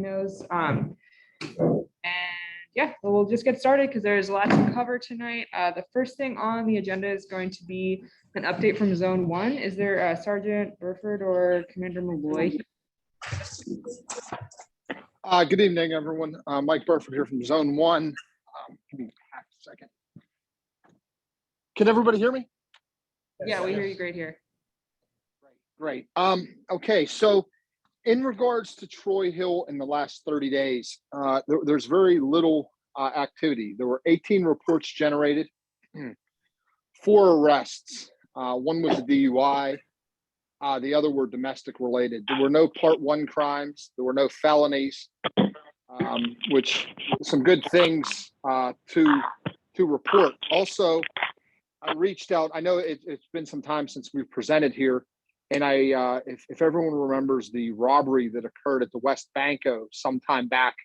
knows. And yeah, we'll just get started because there's a lot to cover tonight. The first thing on the agenda is going to be an update from Zone 1. Is there Sergeant Burford or Commander Malloy? Good evening, everyone. Mike Burford here from Zone 1. Give me a second. Can everybody hear me? Yeah, we hear you great here. Great. Okay, so in regards to Troy Hill in the last 30 days, there's very little activity. There were 18 reports generated, 4 arrests. One was a DUI. The other were domestic related. There were no Part 1 crimes. There were no felonies, which some good things to report. Also, I reached out. I know it's been some time since we've presented here, and if everyone remembers the robbery that occurred at the West Banco some time back,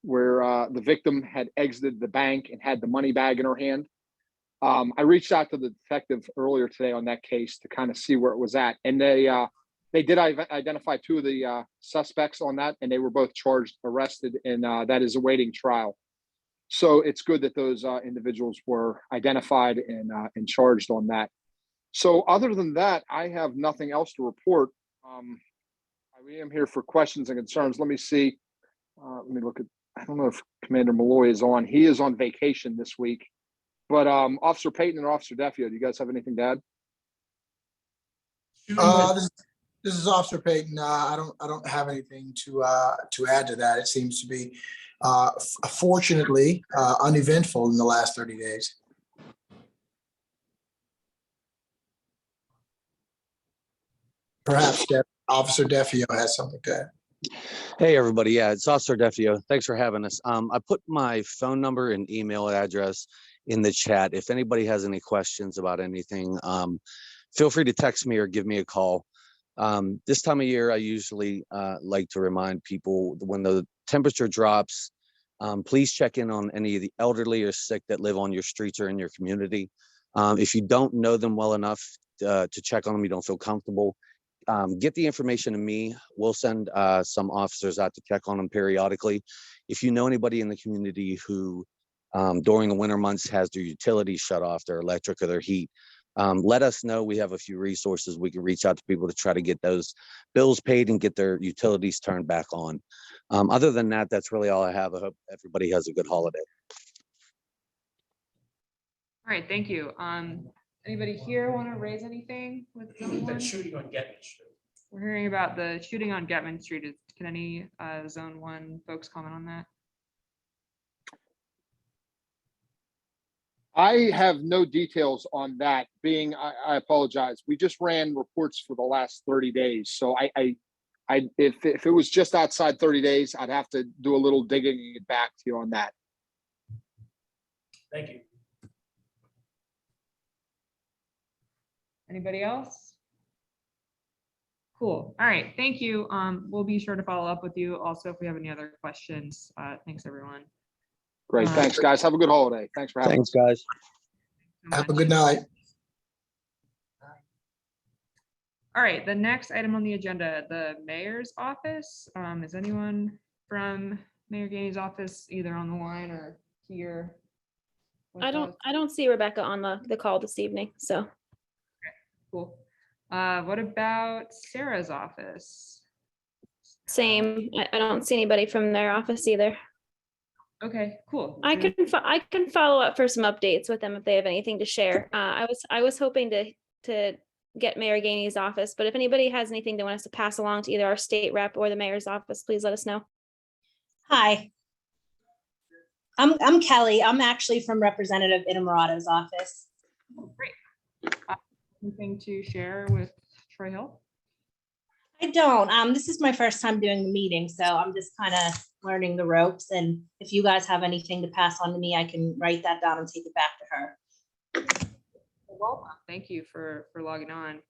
where the victim had exited the bank and had the money bag in her hand. I reached out to the detective earlier today on that case to kind of see where it was at, and they did identify 2 of the suspects on that, and they were both charged, arrested, and that is awaiting trial. So it's good that those individuals were identified and charged on that. So other than that, I have nothing else to report. I am here for questions and concerns. Let me see. Let me look at. I don't know if Commander Malloy is on. He is on vacation this week. But Officer Payton and Officer Defio, do you guys have anything to add? This is Officer Payton. I don't have anything to add to that. It seems to be fortunately uneventful in the last 30 days. Perhaps Officer Defio has something to add. Hey everybody, yeah, it's Officer Defio. Thanks for having us. I put my phone number and email address in the chat. If anybody has any questions about anything, feel free to text me or give me a call. This time of year, I usually like to remind people when the temperature drops, please check in on any of the elderly or sick that live on your streets or in your community. If you don't know them well enough to check on them, you don't feel comfortable, get the information to me. We'll send some officers out to check on them periodically. If you know anybody in the community who during the winter months has their utilities shut off, their electric or their heat, let us know. We have a few resources. We can reach out to people to try to get those bills paid and get their utilities turned back on. Other than that, that's really all I have. I hope everybody has a good holiday. All right, thank you. Anybody here want to raise anything with Zone 1? That shooting on Getman Street. We're hearing about the shooting on Getman Street. Can any Zone 1 folks comment on that? I have no details on that. I apologize. We just ran reports for the last 30 days. So if it was just outside 30 days, I'd have to do a little digging and get back to you on that. Thank you. Anybody else? Cool. All right. Thank you. We'll be sure to follow up with you also if we have any other questions. Thanks, everyone. Great. Thanks, guys. Have a good holiday. Thanks for having us. Thanks, guys. Have a good night. All right. The next item on the agenda, the mayor's office. Is anyone from Mayor Gainey's office either on the line or here? I don't see Rebecca on the call this evening, so. Okay, cool. What about Sarah's office? Same. I don't see anybody from their office either. Okay, cool. I can follow up for some updates with them if they have anything to share. I was hoping to get Mayor Gainey's office, but if anybody has anything they want us to pass along to either our state rep or the mayor's office, please let us know. Hi, I'm Kelly. I'm actually from Representative Inamorado's office. Great. Anything to share with Troy Hill? I don't. This is my first time doing the meeting, so I'm just kind of learning the ropes. And if you guys have anything to pass on to me, I can write that down and take it back to her. Well, thank you for logging on.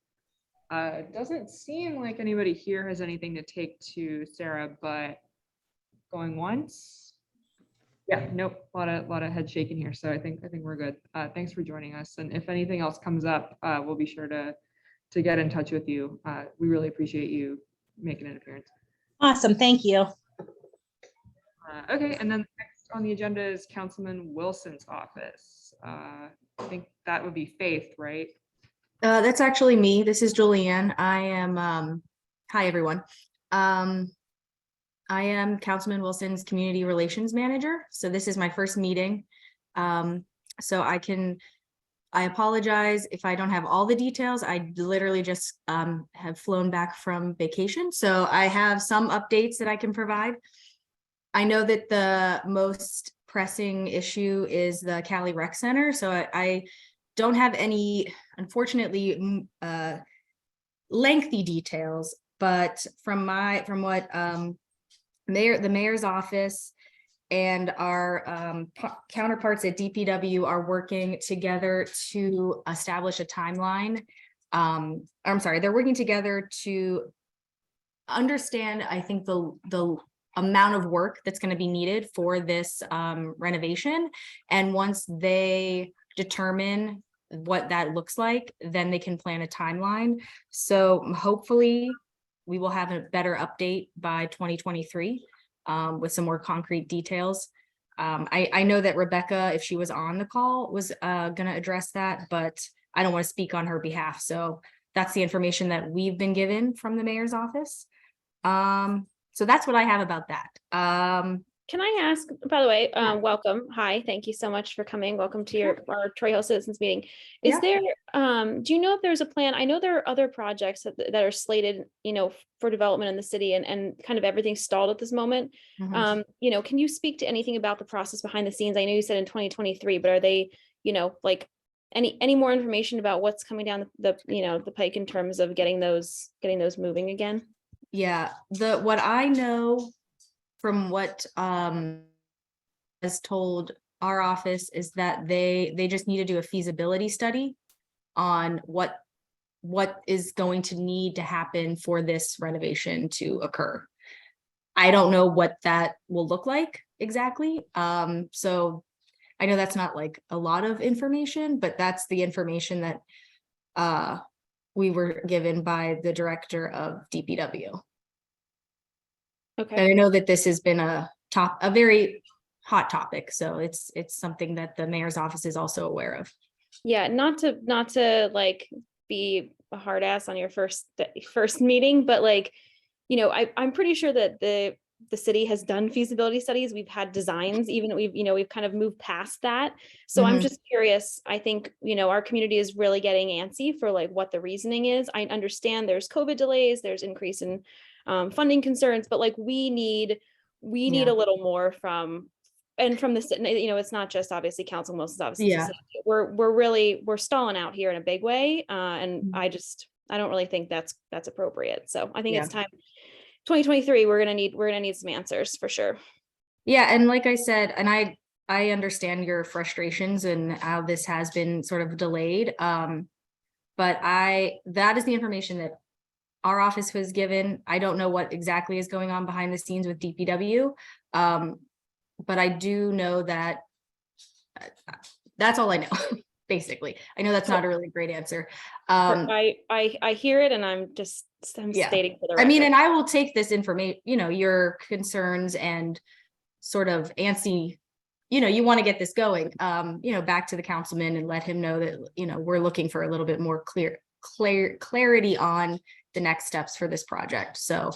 It doesn't seem like anybody here has anything to take to Sarah, but going once. Yeah, nope, a lot of head shaking here. So I think we're good. Thanks for joining us. And if anything else comes up, we'll be sure to get in touch with you. We really appreciate you making an appearance. Awesome, thank you. Okay, and then next on the agenda is Councilman Wilson's office. I think that would be Faith, right? That's actually me. This is Julianne. I am, hi, everyone. I am Councilman Wilson's Community Relations Manager. So this is my first meeting. So I apologize if I don't have all the details. I literally just have flown back from vacation. So I have some updates that I can provide. I know that the most pressing issue is the Cali Rec Center. So I don't have any, unfortunately, lengthy details, but from what the mayor's office and our counterparts at DPW are working together to establish a timeline. I'm sorry, they're working together to understand, I think, the amount of work that's going to be needed for this renovation. And once they determine what that looks like, then they can plan a timeline. So hopefully we will have a better update by 2023 with some more concrete details. I know that Rebecca, if she was on the call, was going to address that, but I don't want to speak on her behalf. So that's the information that we've been given from the mayor's office. So that's what I have about that. Can I ask, by the way, welcome. Hi, thank you so much for coming. Welcome to our Troy Hill Citizens meeting. Is Yeah. there, do you know if there's a plan? I know there are other projects that are slated, for development in the city and kind of everything stalled at this moment. Mhm. Can you speak to anything about the process behind the scenes? I know you said in 2023, but are they, like any more information about what's coming down the pike in terms of getting those moving again? Yeah, what I know from what has told our office is that they just need to do a feasibility study on what is going to need to happen for this renovation to occur. I don't know what that will look like exactly. So I know that's not like a lot of information, but that's the information that we were given by the director of DPW. Okay. And I know that this has been a very hot topic, so it's something that the mayor's office is also aware of. Yeah, not to like be a hard ass on your first meeting, but I'm pretty sure that the city has done feasibility studies. We've had designs, even we've kind of moved past that. So I'm Mhm. just curious. I think, our community is really getting antsy for like what the reasoning is. I understand there's COVID delays, there's increase in funding concerns, but like we need Yeah. a little more from the city. It's not just obviously Council Wilson's office. It's the Yeah. city. We're stalling out here in a big way. And Mhm. I don't really think that's appropriate. So I think Yeah. it's time. 2023, we're gonna need some answers for sure. Yeah, and like I said, and I understand your frustrations and how this has been sort of delayed. But that is the information that our office was given. I don't know what exactly is going on behind the scenes with DPW. But I do know that that's all I know, basically. I know that's not a really great answer. I hear it, and I'm Yeah. stating for the I mean, record. and I will take this information, your concerns and sort of antsy, you want to get this going, back to the councilman and let him know that, we're looking for a little bit more clarity on the next steps for this project. So,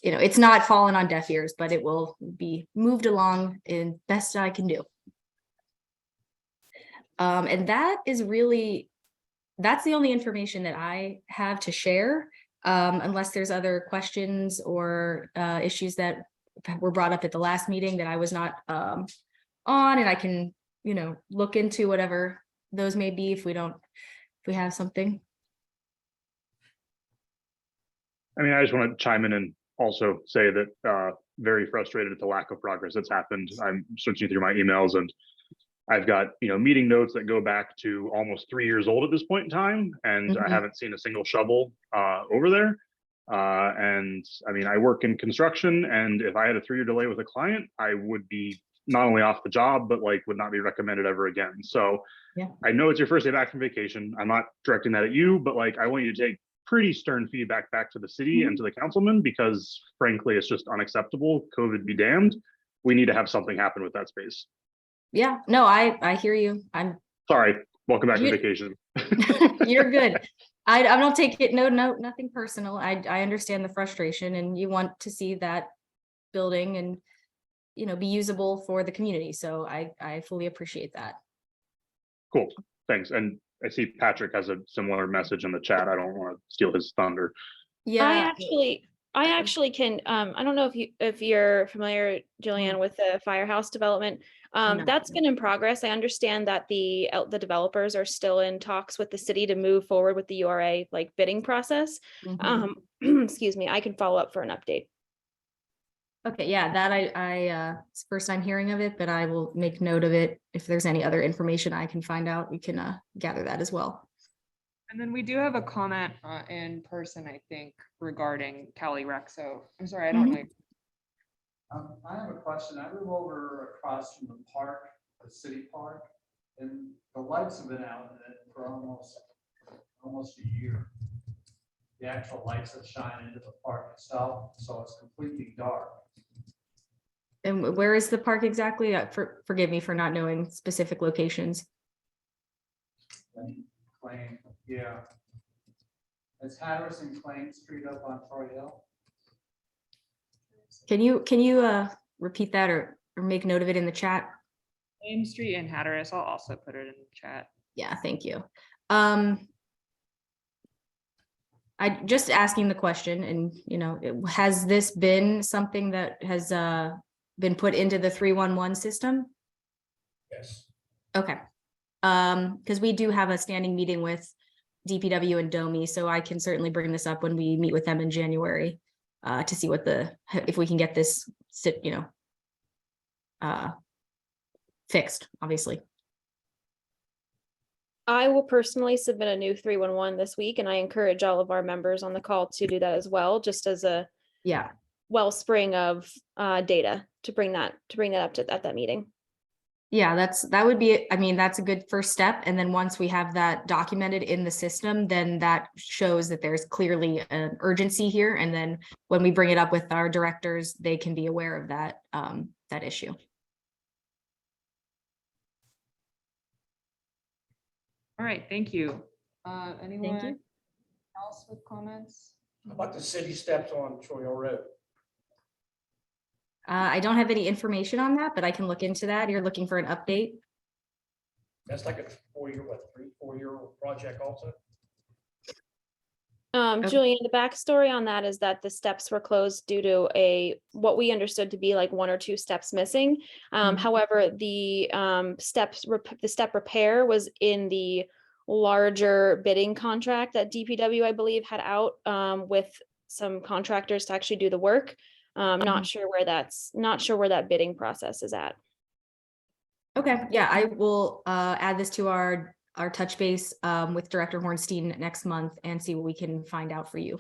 it's not fallen on deaf ears, but it will be moved along in best I can do. And that's the only information that I have to share, unless there's other questions or issues that were brought up at the last meeting that I was not on, and I can, look into whatever those may be if we have something. I mean, I just want to chime in and also say that very frustrated at the lack of progress that's happened. I'm searching through my emails and I've got, meeting notes that go back to almost 3 years old at this point in time, and I Mhm. haven't seen a single shovel over there. And I mean, I work in construction, and if I had a 3-year delay with a client, I would be not only off the job, but like would not be recommended ever again. So Yeah. I know it's your first day back from vacation. I'm not directing that at you, but like I want you to take pretty stern feedback back to the city and to the councilman, because frankly, it's just unacceptable. COVID be damned. we need to have something happen with that space. Yeah, no, I hear you. Sorry, welcome back to You- vacation. You're good. I don't take it, no, nothing personal. I understand the frustration and you want to see that building and, you know, be usable for the community. So I fully appreciate that. Cool, thanks. And I see Patrick has a similar message in the chat. I don't want to steal his thunder. Yeah. I actually can, I don't know if you're familiar, Jillian, with the firehouse development. No. That's been in progress. I understand that the developers are still in talks with the city to move forward with the URA like bidding process. Mhm. Excuse me, I can follow up for an update. Okay, yeah, that it's the first time hearing of it, but I will make note of it. If there's any other information I can find out, we can gather that as well. And then we do have a comment in person, I think, regarding Cali Rec. So I'm sorry, I don't know. I have a question. I live over across from the park, the city park, and the lights have been out in it for almost a year. The actual lights that shine into the park itself, so it's completely dark. And where is the park exactly? Forgive me for not knowing specific locations. And Claim, yeah. It's Hatteras and Claim Street up on Troy Hill. Can you repeat that or make note of it in the chat? Main Street and Hatteras. I'll also put it in the chat. Yeah, thank you. I just asking the question and, you know, has this been something that has been put into the 311 system? Yes. Okay. Because we do have a standing meeting with DPW and DOMI, so I can certainly bring this up when we meet with them in January to see what if we can get this, you know, fixed, obviously. I will personally submit a new 311 this week, and I encourage all of our members on the call to do that as well, just as a Yeah. wellspring of data to bring that up at that meeting. Yeah, that would be, I mean, that's a good first step. And then once we have that documented in the system, then that shows that there's clearly an urgency here. And then when we bring it up with our directors, they can be aware of that, that issue. All right, thank you. Anyone you. else with comments? How about the city steps on Troy Hill Road? I don't have any information on that, but I can look into that. You're looking for an update? That's like a 4-year project also. Julian, the backstory on that is that the steps were closed due to what we understood to be like 1 or 2 steps missing. Mhm. However, the step repair was in the larger bidding contract that DPW, I believe, had out with some contractors to actually do the work. Not sure where that bidding process is at. Okay, yeah, I will add this to our touch base with Director Hornstein next month and see what we can find out for you.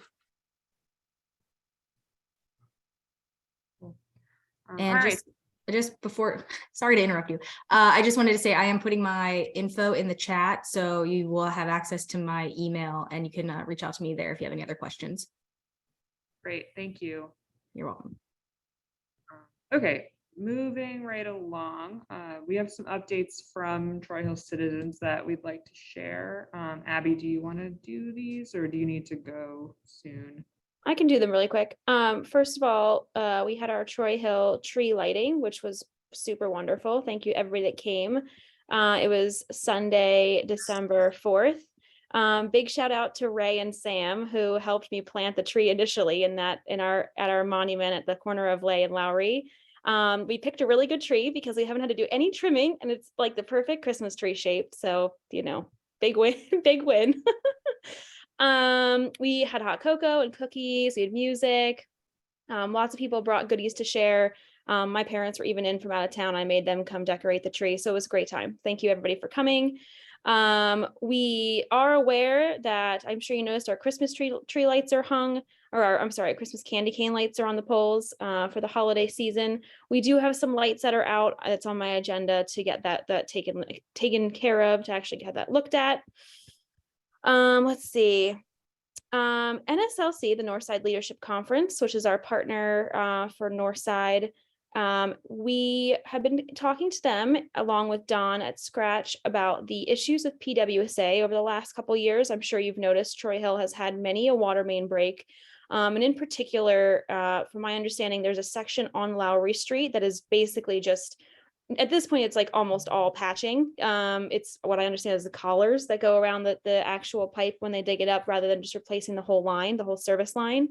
And all right. just before, sorry to interrupt you. I just wanted to say I am putting my info in the chat, so you will have access to my email and you can reach out to me there if you have any other questions. Great, thank you. You're welcome. Okay, moving right along, we have some updates from Troy Hill citizens that we'd like to share. Abby, do you want to do these or do you need to go soon? I can do them really quick. First of all, we had our Troy Hill tree lighting, which was super wonderful. Thank you everybody that came. It was Sunday, December 4th. Big shout out to Ray and Sam who helped me plant the tree initially at our monument at the corner of Lay and Lowry. We picked a really good tree because we haven't had to do any trimming and it's like the perfect Christmas tree shape. So, you know, big win, big win. We had hot cocoa and cookies, we had music. Lots of people brought goodies to share. My parents were even in from out of town. I made them come decorate the tree. So it was a great time. Thank you everybody for coming. We are aware that I'm sure you noticed our Christmas tree lights are hung, or I'm sorry, Christmas candy cane lights are on the poles for the holiday season. We do have some lights that are out. It's on my agenda to get that taken care of, to actually get that looked at. Let's see. NSLC, the Northside Leadership Conference, which is our partner for Northside, We have been talking to them along with Don at Scratch about the issues with PWSA over the last couple years. I'm sure you've noticed Troy Hill has had many a water main break. And in particular, from my understanding, there's a section on Lowry Street that is basically just, at this point, it's like almost all patching. It's what I understand is the collars that go around the actual pipe when they dig it up, rather than just replacing the whole line, the whole service line.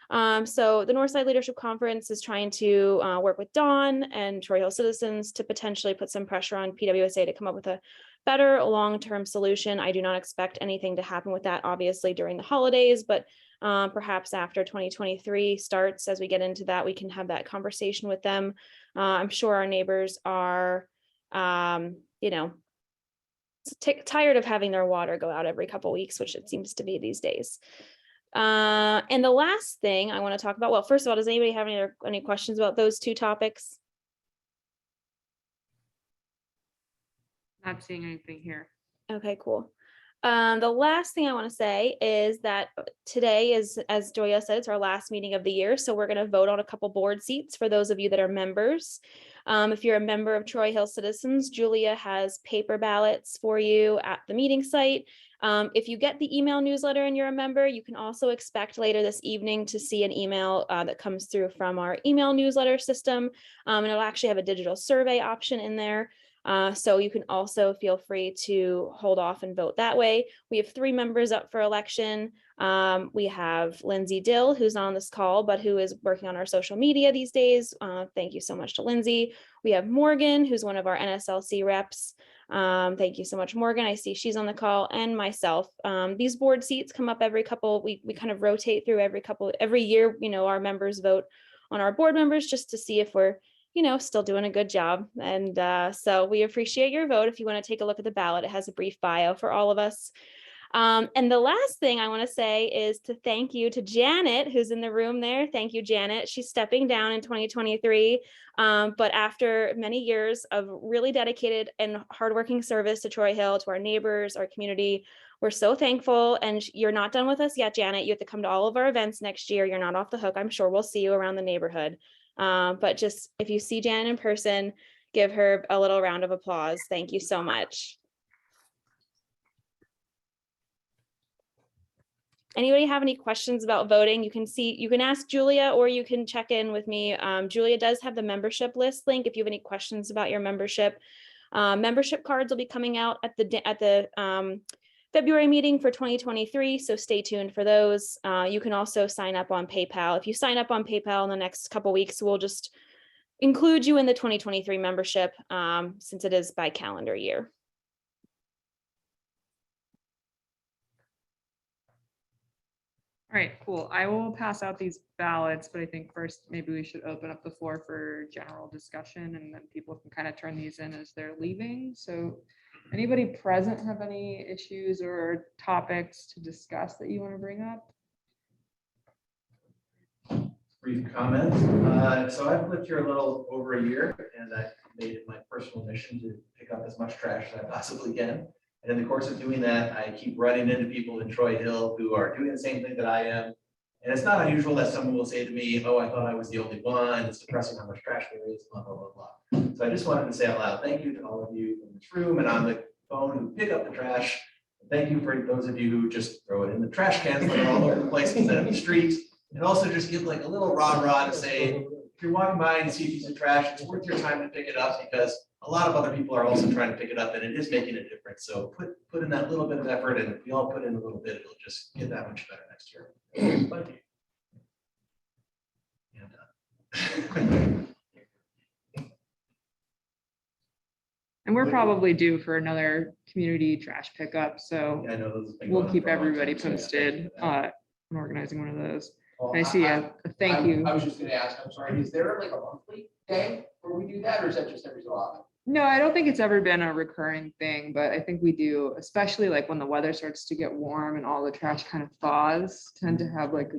So the Northside Leadership Conference is trying to work with Don and Troy Hill citizens to potentially put some pressure on PWSA to come up with a better long-term solution. I do not expect anything to happen with that, obviously, during the holidays, but perhaps after 2023 starts, as we get into that, we can have that conversation with them. I'm sure our neighbors are, tired of having their water go out every couple weeks, which it seems to be these days. And the last thing I want to talk about, well, first of all, does anybody have any questions about those two topics? Not seeing anything here. Okay, cool. The last thing I want to say is that today is, as Joya said, it's our last meeting of the year. So we're going to vote on a couple board seats for those of you that are members. If you're a member of Troy Hill Citizens, Julia has paper ballots for you at the meeting site. If you get the email newsletter and you're a member, you can also expect later this evening to see an email that comes through from our email newsletter system. And it'll actually have a digital survey option in there. So you can also feel free to hold off and vote that way. We have 3 members up for election. We have Lindsay Dill, who's on this call, but who is working on our social media these days. Thank you so much to Lindsay. We have Morgan, who's one of our NSLC reps. Thank you so much, Morgan. I see she's on the call, and myself. These board seats come up every couple, we kind of rotate through every year, our members vote on our board members just to see if we're still doing a good job. And so we appreciate your vote. If you want to take a look at the ballot, it has a brief bio for all of us. And the last thing I want to say is to thank you to Janet, who's in the room there. Thank you, Janet. She's stepping down in 2023. But after many years of really dedicated and hardworking service to Troy Hill, to our neighbors, our community, we're so thankful. And you're not done with us yet, Janet. You have to come to all of our events next year. You're not off the hook. I'm sure we'll see you around the neighborhood. But just if you see Janet in person, give her a little round of applause. Thank you so much. Anybody have any questions about voting? You can ask Julia, or you can check in with me. Julia does have the membership list link if you have any questions about your membership. Membership cards will be coming out at the February meeting for 2023, so stay tuned for those. You can also sign up on PayPal. If you sign up on PayPal in the next couple weeks, we'll just include you in the 2023 membership, since it is by calendar year. All right, cool. I will pass out these ballots, but I think first maybe we should open up the floor for general discussion, and then people can kind of turn these in as they're leaving. So anybody present have any issues or topics to discuss that you want to bring up? Brief comment. So I've lived here a little over a year, and I've made it my personal mission to pick up as much trash as I possibly can. And in the course of doing that, I keep running into people in Troy Hill who are doing the same thing that I am. And it's not unusual that someone will say to me, "Oh, I thought I was the only one. It's depressing how much trash there is, blah, blah, blah, blah." So I just wanted to say out loud, thank you to all of you in this room and on the phone who pick up the trash. Thank you for those of you who just throw it in the trash cans that are all over the place instead of the street. And also just give like a little rah-rah to say, if you're walking by and you see a piece of trash, it's worth your time to pick it up, because a lot of other people are also trying to pick it up, and it is making a difference. So put in that little bit of effort, and if we all put in a little bit, it'll just get that much better next year. Thank you. And we're probably due for another community trash pickup, so Yeah, I know those have been we'll going on keep for a long everybody time, so yeah, posted thank you for that. on organizing one of those. Well, I see a thank you. I was just gonna ask, I'm sorry, is there like a monthly day where we do that, or is that just every so often? No, I don't think it's ever been a recurring thing, but I think we do, especially like when the weather starts to get warm and all the trash kind of thaws, tend to have like,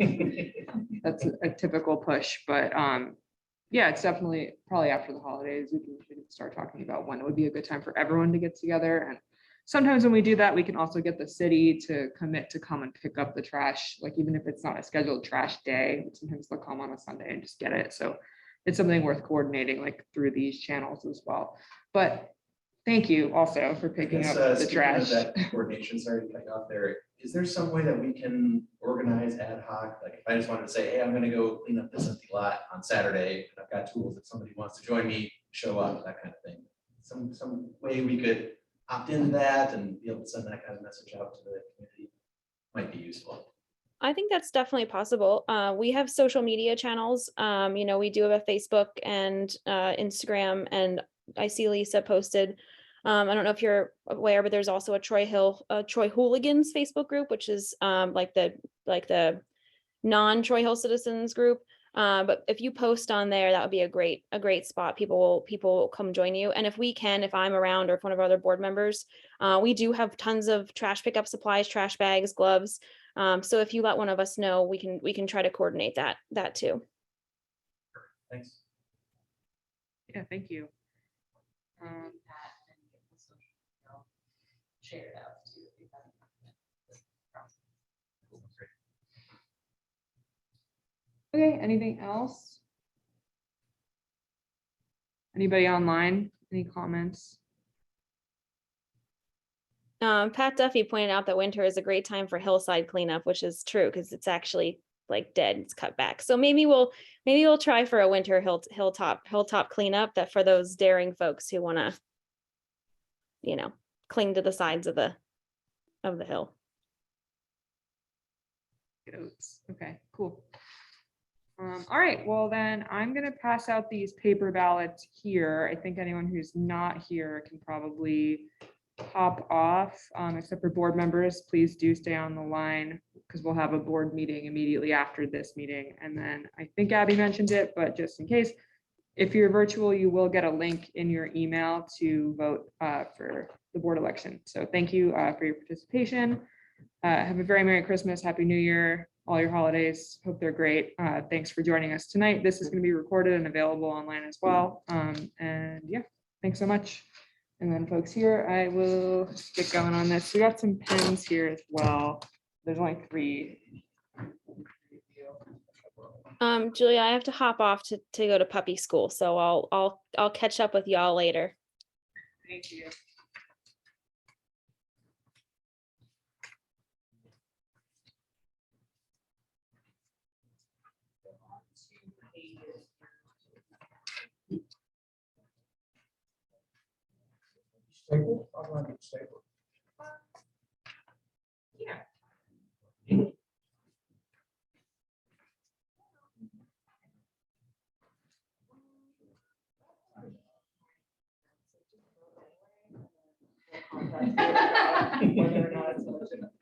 that's a typical push, but yeah, it's definitely probably after the holidays, we can start talking about when it would be a good time for everyone to get together. And sometimes when we do that, we can also get the city to commit to come and pick up the trash, like even if it's not a scheduled trash day, sometimes they'll come on a Sunday and just get it. So it's something worth coordinating like through these channels as well. But thank you also for picking up the Speaking of trash. that coordination, sorry to cut you off there. Is there some way that we can organize ad hoc? Like if I just wanted to say, hey, I'm gonna go clean up this empty lot on Saturday, and I've got tools, if somebody wants to join me, show up, that kind of thing. Some way we could opt into that and be able to send that kind of message out to the community might be useful. I think that's definitely possible. We have social media channels. You know, we do have a Facebook and Instagram, and I see Lisa posted. I don't know if you're aware, but there's also a Troy Hooligans Facebook group, which is like the non-Troy Hill citizens group. But if you post on there, that would be a great spot. People will come join you. And if I'm around, or if one of our other board members, we do have tons of trash pickup supplies, trash bags, gloves. So if you let one of us know, we can try to coordinate that too. Thanks. Yeah, thank you. Share it out too. Okay, anything else? Anybody online? Any comments? Pat Duffy pointed out that winter is a great time for hillside cleanup, which is true because it's actually like dead, it's cut back. So maybe we'll try for a winter hilltop cleanup, that for those daring folks who want to, you know, cling to the sides of the hill. Oats. Okay, cool. All right, well then I'm gonna pass out these paper ballots here. I think anyone who's not here can probably hop off, except for board members. Please do stay on the line because we'll have a board meeting immediately after this meeting. And then I think Abby mentioned it, but just in case, if you're virtual, you will get a link in your email to vote for the board election. So thank you for your participation. Have a very Merry Christmas, Happy New Year, all your holidays. Hope they're great. Thanks for joining us tonight. This is going to be recorded and available online as well. And yeah, thanks so much. And then folks here, I will get going on this. We got some pens here as well. There's only 3. Julia, I have to hop off to go to puppy school, so I'll catch up with y'all later. Thank you. Staple? I'm gonna get staple.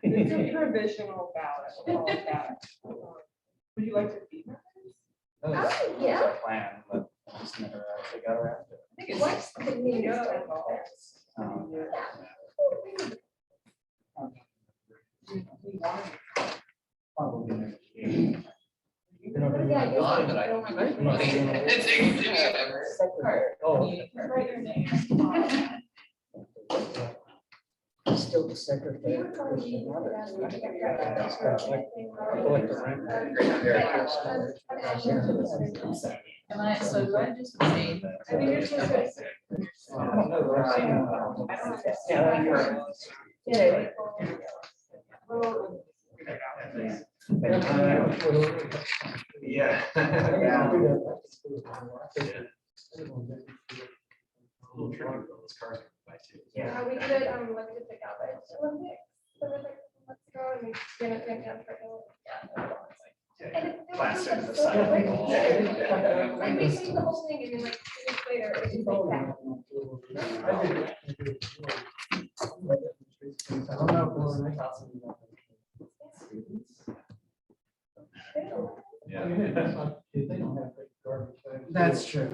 It's a provisional ballot. We'll call it that. Would you like to be members? Yeah. Plan, but I just never actually got around to it. I think it's Probably next year. Still the secretary. Am I, so do I just say? I mean, you're supposed to. Yeah. Yeah, we did, like to pick out the Olympics, so we're like, let's go and we gonna pick out for Classic. like we sing the whole thing and then like 2 weeks later, it's just like that. Yeah. That's true.